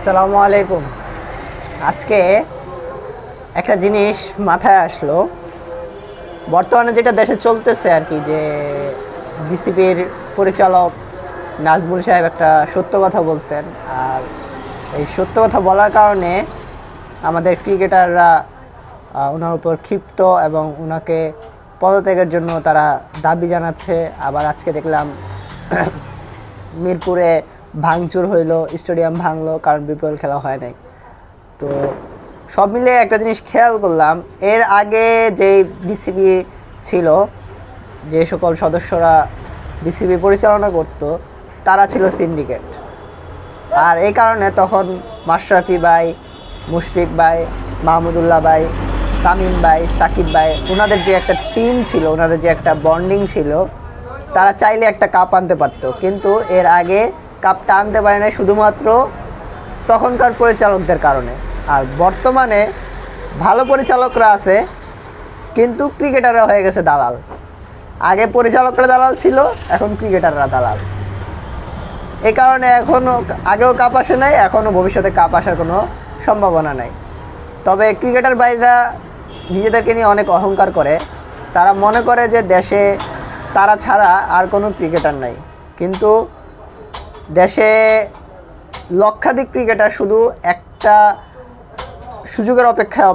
আসসালামু আলাইকুম। আজকে একটা জিনিস মাথায় আসলো, বর্তমানে যেটা দেশে চলতেছে আর কি, যে বিসিবির পরিচালক নাজমুল সাহেব একটা সত্য কথা বলছেন। আর এই সত্য কথা বলার কারণে আমাদের ক্রিকেটাররা ওনার উপর ক্ষিপ্ত এবং ওনাকে পদত্যাগের জন্য তারা দাবি জানাচ্ছে। আবার আজকে দেখলাম মিরপুরে ভাঙচুর হইলো, স্টেডিয়াম ভাঙলো, কারণ বিপিএল খেলা হয় নাই। তো সব মিলে একটা জিনিস খেয়াল করলাম, এর আগে যে বিসিবি ছিল, যে সকল সদস্যরা বিসিবি পরিচালনা করত, তারা ছিল সিন্ডিকেট। আর এই কারণে তখন মাশরাফি ভাই, মুশফিক ভাই, মাহমুদুল্লাহ ভাই, তামিম ভাই, সাকিব ভাই, ওনাদের যে একটা টিম ছিল, ওনাদের যে একটা বন্ডিং ছিল, তারা চাইলে একটা কাপ আনতে পারতো। কিন্তু এর আগে কাপটা আনতে পারে না শুধুমাত্র তখনকার পরিচালকদের কারণে। আর বর্তমানে ভালো পরিচালকরা আছে, কিন্তু ক্রিকেটাররা হয়ে গেছে দালাল। আগে পরিচালকরা দালাল ছিল, এখন ক্রিকেটাররা দালাল। এই কারণে এখনও, আগেও কাপ আসে নাই, এখনও ভবিষ্যতে কাপ আসার কোনো সম্ভাবনা নাই। তবে ক্রিকেটার ভাইরা নিজেদেরকে নিয়ে অনেক অহংকার করে। তারা মনে করে যে দেশে তারা ছাড়া আর কোনো ক্রিকেটার নাই। কিন্তু দেশে লক্ষাধিক ক্রিকেটার শুধু একটা সুযোগের অপেক্ষায়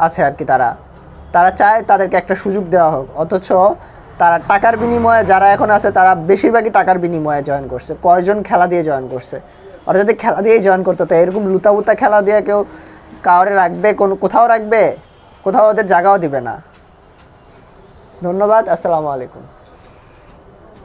আছে আর কি। তারা চায় তাদেরকে একটা সুযোগ দেওয়া হোক, অথচ তারা টাকার বিনিময়ে, যারা এখন আছে তারা বেশিরভাগই টাকার বিনিময়ে জয়েন করছে। কয়জন খেলা দিয়ে জয়েন করছে? ওরা যদি খেলা দিয়েই জয়েন করতো, তো এরকম লুতাবুতা খেলা দিয়ে কেউ কাউরে রাখবে? কোথাও রাখবে? কোথাও ওদের জায়গাও দিবে না। ধন্যবাদ। আসসালামু আলাইকুম।